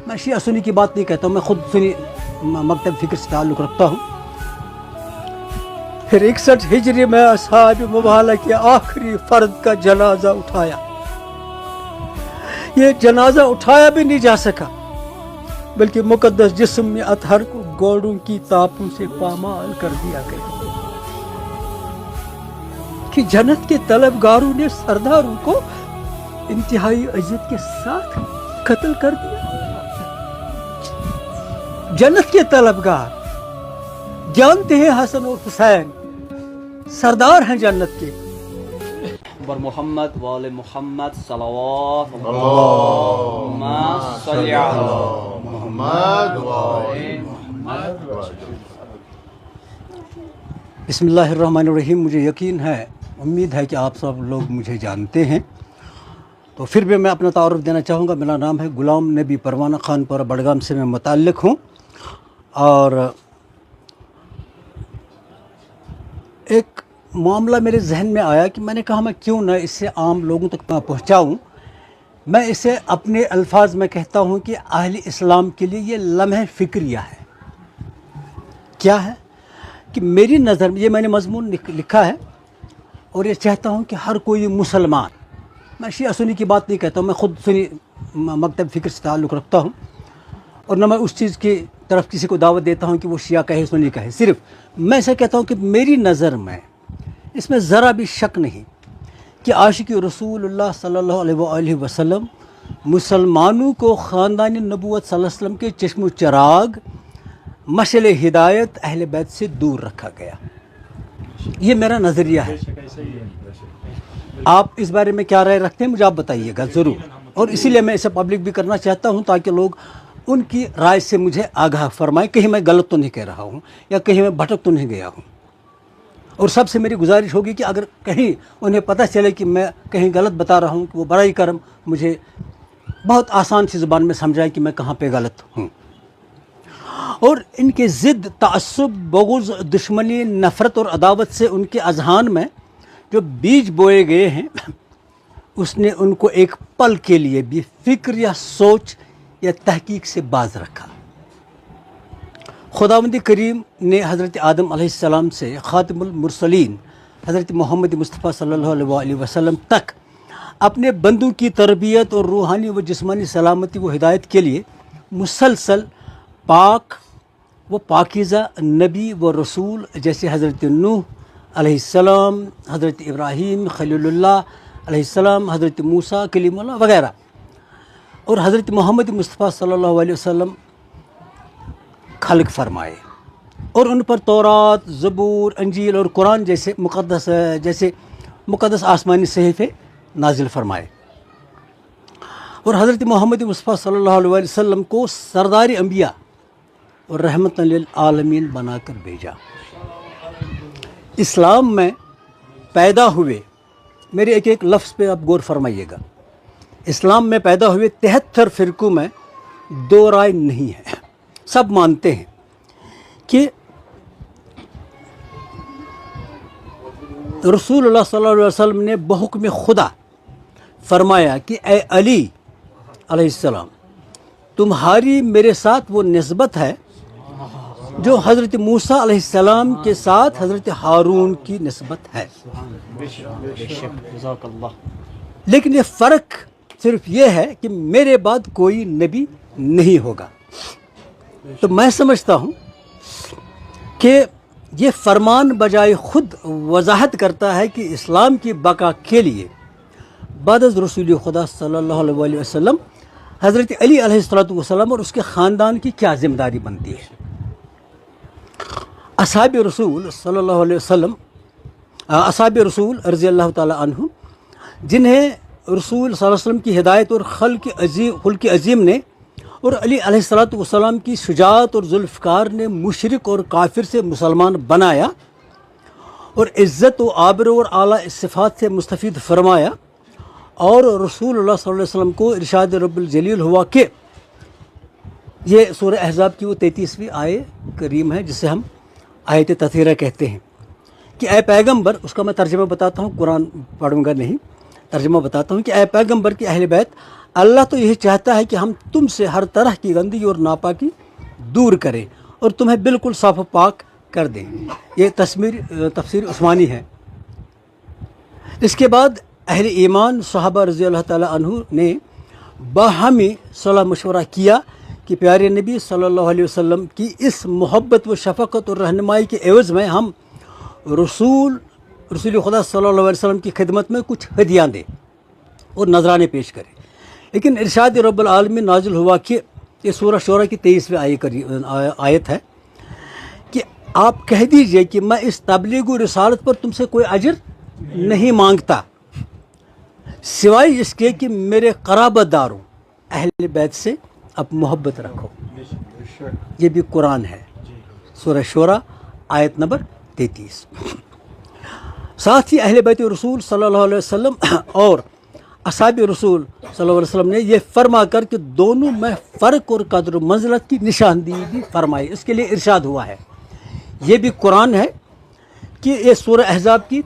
میں شیعہ سنی کی بات نہیں کہتا ہوں، میں خود سنی مکتب فکر سے تعلق رکھتا ہوں۔ پھر 61 ہجری میں اصحاب مبالغہ کے آخری فرد کا جنازہ اٹھایا۔ یہ جنازہ اٹھایا بھی نہیں جا سکا، بلکہ مقدس جسم میں اطہر کو گوڑوں کی تاپوں سے پامال کر دیا گیا کہ جنت کے طلبگاروں نے سرداروں کو انتہائی اذیت کے ساتھ قتل کر دیا۔ جنت کے طلبگار جانتے ہیں حسن اور حسین سردار ہیں جنت کے۔ بر محمد وآل محمد صلوات اللہم صلی علی محمد وآل محمد۔ بسم اللہ الرحمن الرحیم۔ مجھے یقین ہے، امید ہے کہ آپ سب لوگ مجھے جانتے ہیں، تو پھر بھی میں اپنا تعارف دینا چاہوں گا۔ میرا نام ہے غلام نبی پروانہ خان پورہ بڑگام سے میں متعلق ہوں، اور ایک معاملہ میرے ذہن میں آیا کہ میں نے کہا میں کیوں نہ اسے عام لوگوں تک پہنچاؤں۔ میں اسے اپنے الفاظ میں کہتا ہوں کہ اہل اسلام کے لیے یہ لمحہ فکریہ ہے۔ کیا ہے کہ میری نظر میں، یہ میں نے مضمون لکھا ہے اور یہ چاہتا ہوں کہ ہر کوئی مسلمان، میں شیعہ سنی کی بات نہیں کہتا ہوں، میں خود سنی مکتب فکر سے تعلق رکھتا ہوں، اور نہ میں اس چیز کی طرف کسی کو دعوت دیتا ہوں کہ وہ شیعہ کہے سنی کہے۔ صرف میں اسے کہتا ہوں کہ میری نظر میں اس میں ذرا بھی شک نہیں کہ عاشق رسول اللہ صلی اللہ علیہ وآلہ وسلم مسلمانوں کو خاندان نبوت صلی اللہ علیہ وسلم کے چشم و چراغ مشعل ہدایت اہل بیت سے دور رکھا گیا۔ یہ میرا نظریہ ہے۔ آپ اس بارے میں کیا رائے رکھتے ہیں مجھے آپ بتائیے گا ضرور، اور اسی لیے میں اسے پبلک بھی کرنا چاہتا ہوں تاکہ لوگ ان کی رائے سے مجھے آگاہ فرمائیں، کہیں میں غلط تو نہیں کہہ رہا ہوں یا کہیں میں بھٹک تو نہیں گیا ہوں۔ اور سب سے میری گزارش ہوگی کہ اگر کہیں انہیں پتہ چلے کہ میں کہیں غلط بتا رہا ہوں کہ وہ برائے کرم مجھے بہت آسان سی زبان میں سمجھائے کہ میں کہاں پہ غلط ہوں۔ اور ان کے ضد، تعصب، بغض، دشمنی، نفرت اور عداوت سے ان کے اذہان میں جو بیج بوئے گئے ہیں، اس نے ان کو ایک پل کے لیے بھی فکر یا سوچ یا تحقیق سے باز رکھا۔ خداوند کریم نے حضرت آدم علیہ السلام سے خاتم المرسلین حضرت محمد مصطفیٰ صلی اللہ علیہ وآلہ وسلم تک اپنے بندوں کی تربیت اور روحانی و جسمانی سلامتی و ہدایت کے لیے مسلسل پاک و پاکیزہ نبی و رسول جیسے حضرت نوح علیہ السلام، حضرت ابراہیم خلیل اللہ علیہ السلام، حضرت موسیٰ کلیم اللہ وغیرہ، اور حضرت محمد مصطفیٰ صلی اللہ علیہ وسلم خلق فرمائے، اور ان پر تورات، زبور، انجیل اور قرآن جیسے مقدس آسمانی صحیفے نازل فرمائے، اور حضرت محمد مصطفیٰ صلی اللہ علیہ وسلم کو سردار انبیاء اور رحمت للعالمین بنا کر بھیجا۔ اسلام میں پیدا ہوئے، میرے ایک ایک لفظ پہ آپ غور فرمائیے گا، اسلام میں پیدا ہوئے 73 فرقوں میں دو رائے نہیں ہے۔ سب مانتے ہیں کہ رسول اللہ صلی اللہ علیہ وسلم نے بحکم خدا فرمایا کہ اے علی علیہ السلام، تمہاری میرے ساتھ وہ نسبت ہے جو حضرت موسیٰ علیہ السلام کے ساتھ حضرت ہارون کی نسبت ہے، لیکن یہ فرق صرف یہ ہے کہ میرے بعد کوئی نبی نہیں ہوگا۔ تو میں سمجھتا ہوں کہ یہ فرمان بجائے خود وضاحت کرتا ہے کہ اسلام کی بقا کے لیے بعد از رسول خدا صلی اللہ علیہ وآلہ وسلم حضرت علی علیہ السلام اور اس کے خاندان کی کیا ذمہ داری بنتی ہے۔ اصحاب رسول صلی اللہ علیہ وسلم، اصحاب رسول رضی اللہ تعالی عنہ، جنہیں رسول صلی اللہ علیہ وسلم کی ہدایت اور خلق عظیم نے اور علی علیہ السلام کی شجاعت اور ذوالفقار نے مشرک اور کافر سے مسلمان بنایا اور عزت و آبرو اور اعلیٰ صفات سے مستفید فرمایا، اور رسول اللہ صلی اللہ علیہ وسلم کو ارشاد رب الجلیل ہوا کہ یہ سورہ احزاب کی وہ 33ویں آیے کریم ہے جسے ہم آیت تطہیرہ کہتے ہیں کہ اے پیغمبر، اس کا میں ترجمہ بتاتا ہوں، قرآن پڑھوں گا نہیں، ترجمہ بتاتا ہوں کہ اے پیغمبر کی اہل بیت، اللہ تو یہی چاہتا ہے کہ ہم تم سے ہر طرح کی گندگی اور ناپاکی دور کریں اور تمہیں بالکل صاف و پاک کر دیں. یہ تفسیر عثمانی ہے. اس کے بعد اہل ایمان صحابہ رضی اللہ تعالیٰ عنہ نے باہمی صلاح مشورہ کیا کہ پیارے نبی صلی اللہ علیہ وسلم کی اس محبت و شفقت اور رہنمائی کے عوض میں ہم رسول خدا صلی اللہ علیہ وسلم کی خدمت میں کچھ ہدیاں دیں اور نذرانے پیش کریں. لیکن ارشاد رب العالمین نازل ہوا کہ یہ سورہ شورہ کی 23ویں آیت ہے کہ آپ کہہ دیجئے کہ میں اس تبلیغ و رسالت پر تم سے کوئی اجر نہیں مانگتا سوائے اس کے کہ میرے قرابت داروں اہل بیت سے اب محبت رکھو. یہ بھی قرآن ہے، سورہ شورہ آیت نمبر 33. ساتھ ہی اہل بیت رسول صلی اللہ علیہ وسلم اور اصحاب رسول صلی اللہ علیہ وسلم نے یہ فرما کر کہ دونوں میں فرق اور قدر و منزلت کی نشاندہی بھی فرمائی. اس کے لیے ارشاد ہوا ہے. یہ بھی قرآن ہے کہ یہ سورہ احزاب کی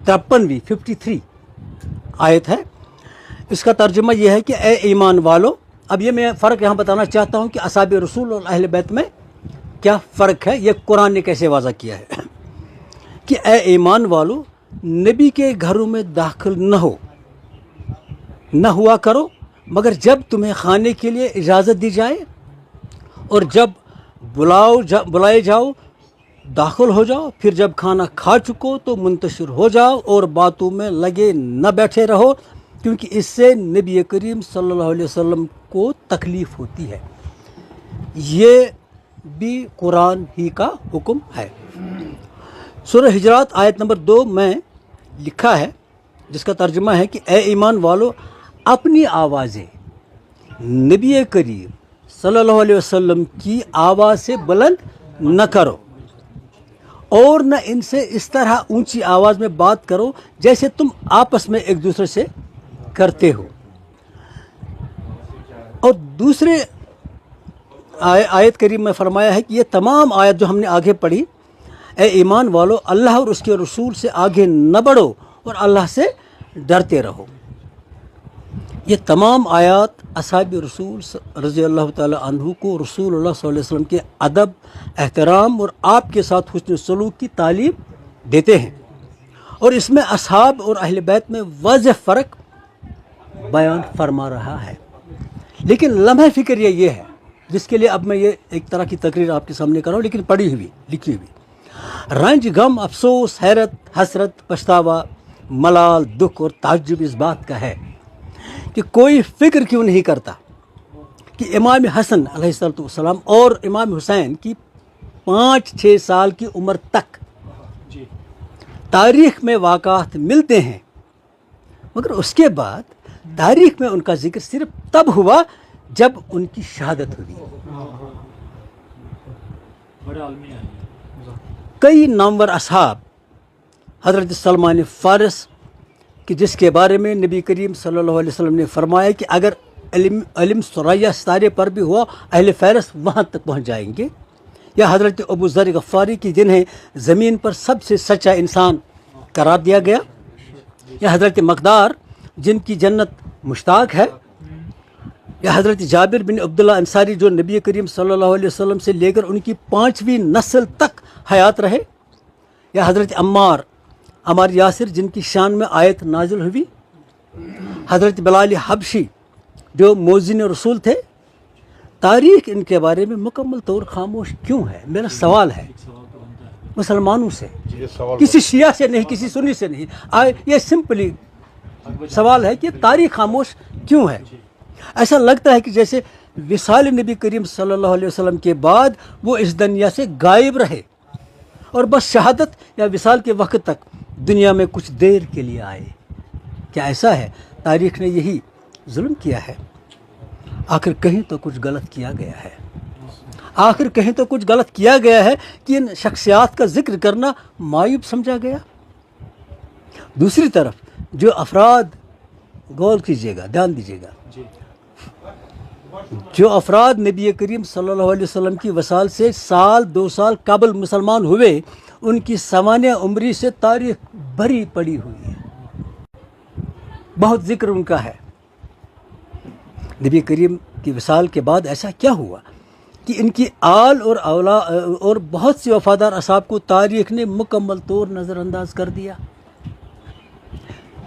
53 آیت ہے. اس کا ترجمہ یہ ہے کہ اے ایمان والو. اب یہ میں فرق یہاں بتانا چاہتا ہوں کہ اصحاب رسول اور اہل بیت میں کیا فرق ہے. یہ قرآن نے کیسے واضح کیا ہے کہ اے ایمان والو نبی کے گھروں میں داخل نہ ہوا کرو مگر جب تمہیں کھانے کے لیے اجازت دی جائے، اور جب بلائے جاؤ داخل ہو جاؤ، پھر جب کھانا کھا چکو تو منتشر ہو جاؤ اور باتوں میں لگے نہ بیٹھے رہو، کیونکہ اس سے نبی کریم صلی اللہ علیہ وسلم کو تکلیف ہوتی ہے. یہ بھی قرآن ہی کا حکم ہے. سورہ حجرات آیت نمبر 2 میں لکھا ہے، جس کا ترجمہ ہے کہ اے ایمان والو اپنی آوازیں نبی کریم صلی اللہ علیہ وسلم کی آواز سے بلند نہ کرو اور نہ ان سے اس طرح اونچی آواز میں بات کرو جیسے تم آپس میں ایک دوسرے سے کرتے ہو. اور دوسرے آیت کریم میں فرمایا ہے کہ یہ تمام آیت جو ہم نے آگے پڑھی، اے ایمان والو اللہ اور اس کے رسول سے آگے نہ بڑھو اور اللہ سے ڈرتے رہو. یہ تمام آیات اصحاب رسول رضی اللہ تعالی عنہ کو رسول اللہ صلی اللہ علیہ وسلم کے ادب، احترام اور آپ کے ساتھ حسن سلوک کی تعلیم دیتے ہیں، اور اس میں اصحاب اور اہل بیت میں واضح فرق بیان فرما رہا ہے. لیکن لمحہ فکر یہ ہے جس کے لیے اب میں یہ ایک طرح کی تقریر آپ کے سامنے کر رہا ہوں، لیکن پڑھی ہوئی لکھی ہوئی. رنج، غم، افسوس، حیرت، حسرت، پچھتاوا، ملال، دکھ اور تعجب اس بات کا ہے کہ کوئی فکر کیوں نہیں کرتا کہ امام حسن علیہ السلام اور امام حسین کی 5-6 سال کی عمر تک تاریخ میں واقعات ملتے ہیں، مگر اس کے بعد تاریخ میں ان کا ذکر صرف تب ہوا جب ان کی شہادت ہوئی. کئی نامور اصحاب، حضرت سلمان فارس کہ جس کے بارے میں نبی کریم صلی اللہ علیہ وسلم نے فرمایا کہ اگر علم ثریا ستارے پر بھی ہوا اہل فارس وہاں تک پہنچ جائیں گے، یا حضرت ابو ذر غفاری کی جنہیں زمین پر سب سے سچا انسان قرار دیا گیا، یا حضرت مقدار جن کی جنت مشتاق ہے، یا حضرت جابر بن عبداللہ انصاری جو نبی کریم صلی اللہ علیہ وسلم سے لے کر ان کی 5ویں نسل تک حیات رہے، یا حضرت عمار یاسر جن کی شان میں آیت نازل ہوئی، حضرت بلال حبشی جو مؤذن رسول تھے. تاریخ ان کے بارے میں مکمل طور خاموش کیوں ہے؟ میرا سوال ہے مسلمانوں سے، کسی شیعہ سے نہیں، کسی سنی سے نہیں. یہ سمپلی سوال ہے کہ تاریخ خاموش کیوں ہے؟ ایسا لگتا ہے کہ جیسے وصال نبی کریم صلی اللہ علیہ وسلم کے بعد وہ اس دنیا سے غائب رہے اور بس شہادت یا وصال کے وقت تک دنیا میں کچھ دیر کے لیے آئے. کیا ایسا ہے؟ تاریخ نے یہی ظلم کیا ہے. آخر کہیں تو کچھ غلط کیا گیا ہے، آخر کہیں تو کچھ غلط کیا گیا ہے کہ ان شخصیات کا ذکر کرنا معیوب سمجھا گیا. دوسری طرف جو افراد، غور کیجیے گا، دھیان دیجیے گا، جو افراد نبی کریم صلی اللہ علیہ وسلم کی وصال سے 1-2 سال قبل مسلمان ہوئے، ان کی سوانح عمری سے تاریخ بھری پڑی ہوئی ہے، بہت ذکر ان کا ہے. نبی کریم کی وصال کے بعد ایسا کیا ہوا کہ ان کی آل اور اور بہت سی وفادار اصحاب کو تاریخ نے مکمل طور نظر انداز کر دیا؟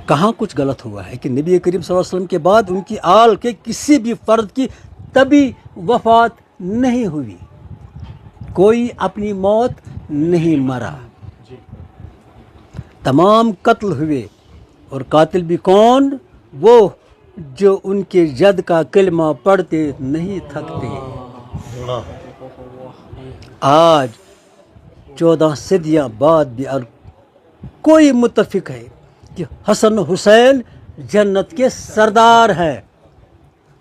کہاں کچھ غلط ہوا ہے کہ نبی کریم صلی اللہ علیہ وسلم کے بعد ان کی آل کے کسی بھی فرد کی طبی وفات نہیں ہوئی، کوئی اپنی موت نہیں مرا، تمام قتل ہوئے، اور قاتل بھی کون؟ وہ جو ان کے جد کا کلمہ پڑھتے نہیں تھکتے۔ آج 14 صدیاں بعد بھی کوئی متفق ہے کہ حسن حسین جنت کے سردار ہیں؟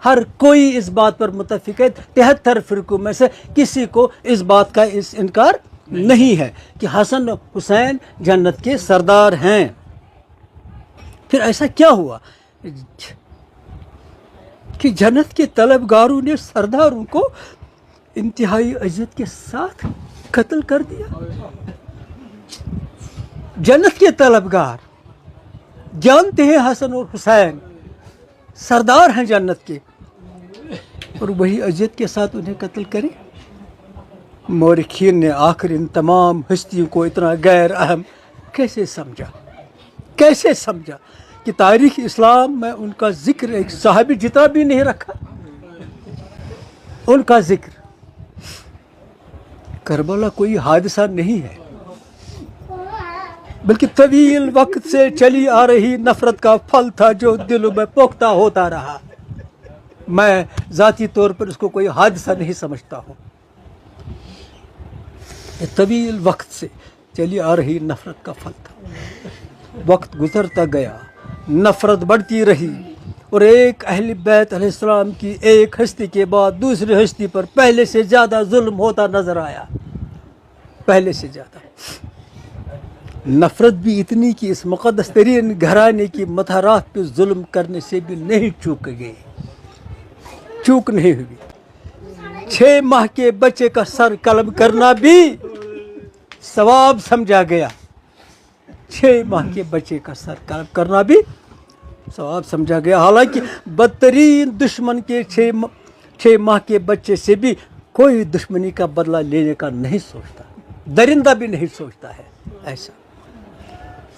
ہر کوئی اس بات پر متفق ہے، 73 فرقوں میں سے کسی کو اس بات کا انکار نہیں ہے کہ حسن حسین جنت کے سردار ہیں۔ پھر ایسا کیا ہوا کہ جنت کے طلبگاروں نے سرداروں کو انتہائی اذیت کے ساتھ قتل کر دیا؟ جنت کے طلبگار جانتے ہیں حسن اور حسین سردار ہیں جنت کے، اور وہی اذیت کے ساتھ انہیں قتل کرے؟ مورخین نے آخر ان تمام ہستیوں کو اتنا غیر اہم کیسے سمجھا کہ تاریخ اسلام میں ان کا ذکر ایک صحابی جتنا بھی نہیں رکھا؟ ان کا ذکر کربلا کوئی حادثہ نہیں ہے، بلکہ طویل وقت سے چلی آ رہی نفرت کا پھل تھا جو دلوں میں پختہ ہوتا رہا۔ میں ذاتی طور پر اس کو کوئی حادثہ نہیں سمجھتا ہوں۔ یہ طویل وقت سے چلی آ رہی نفرت کا پھل تھا۔ وقت گزرتا گیا، نفرت بڑھتی رہی، اور ایک اہل بیت علیہ السلام کی ایک ہستی کے بعد دوسری ہستی پر پہلے سے زیادہ ظلم ہوتا نظر آیا، پہلے سے زیادہ۔ نفرت بھی اتنی کہ اس مقدس ترین گھرانے کی مطہرات پہ ظلم کرنے سے بھی نہیں چوک نہیں ہوئی۔ 6 ماہ کے بچے کا سر قلم کرنا بھی ثواب سمجھا گیا، 6 ماہ کے بچے کا سر قلم کرنا بھی ثواب سمجھا گیا، حالانکہ بدترین دشمن کے 6 ماہ کے بچے سے بھی کوئی دشمنی کا بدلہ لینے کا نہیں سوچتا، درندہ بھی نہیں سوچتا ہے ایسا۔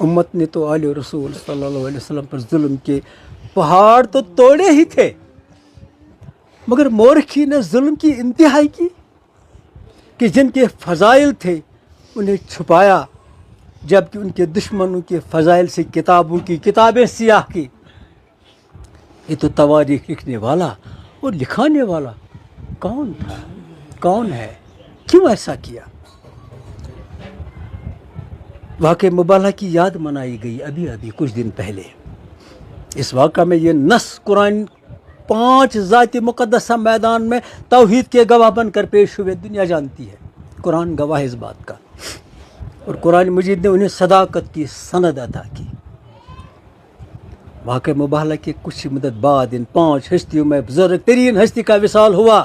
امت نے تو آل رسول صلی اللہ علیہ وسلم پر ظلم کے پہاڑ تو توڑے ہی تھے، مگر مورخی نے ظلم کی انتہائی کی کہ جن کے فضائل تھے انہیں چھپایا، جبکہ ان کے دشمنوں کے فضائل سے کتابوں کی کتابیں سیاہ کی۔ یہ تو تواریخ لکھنے والا اور لکھانے والا کون تھا، کون ہے، کیوں ایسا کیا؟ واقعہ مبالغہ کی یاد منائی گئی ابھی کچھ دن پہلے۔ اس واقعہ میں یہ نص قرآن 5 ذات مقدسہ میدان میں توحید کے گواہ بن کر پیش ہوئے، دنیا جانتی ہے، قرآن گواہ اس بات کا، اور قرآن مجید نے انہیں صداقت کی سند عطا کی۔ واقعہ مبالغہ کے کچھ مدت بعد ان 5 ہستیوں میں بزرگ ترین ہستی کا وصال ہوا۔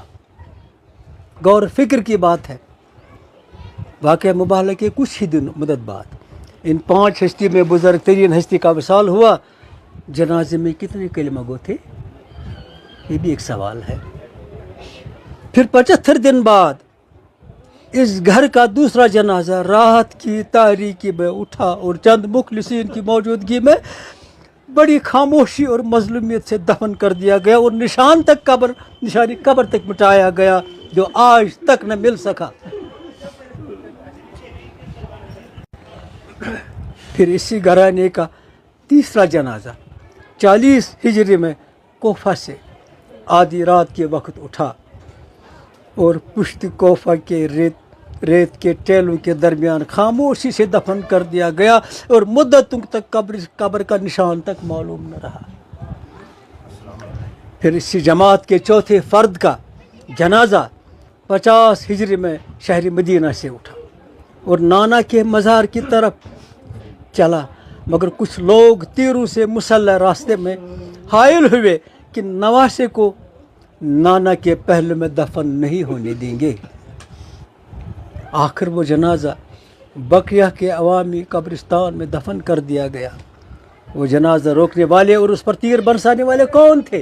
غور و فکر کی بات ہے، واقعہ مبالغہ کے کچھ ہی مدت بعد ان 5 ہستی میں بزرگ ترین ہستی کا وصال ہوا۔ جنازے میں کتنے کلمہ گو تھے؟ یہ بھی ایک سوال ہے۔ پھر 75 دن بعد اس گھر کا دوسرا جنازہ رات کی تاریکی میں اٹھا، اور چند مخلصین کی موجودگی میں بڑی خاموشی اور مظلومیت سے دفن کر دیا گیا، اور نشانی قبر تک مٹایا گیا جو آج تک نہ مل سکا۔ پھر اسی گھرانے کا تیسرا جنازہ 40 ہجری میں کوفہ سے آدھی رات کے وقت اٹھا، اور پشت کوفہ کے ریت کے ٹیلوں کے درمیان خاموشی سے دفن کر دیا گیا، اور مدتوں تک قبر کا نشان تک معلوم نہ رہا۔ پھر اسی جماعت کے چوتھے فرد کا جنازہ 50 ہجری میں شہر مدینہ سے اٹھا اور نانا کے مزار کی طرف چلا، مگر کچھ لوگ تیروں سے مسلح راستے میں حائل ہوئے کہ نواسے کو نانا کے پہلو میں دفن نہیں ہونے دیں گے۔ آخر وہ جنازہ بقیہ کے عوامی قبرستان میں دفن کر دیا گیا۔ وہ جنازہ روکنے والے اور اس پر تیر برسانے والے کون تھے؟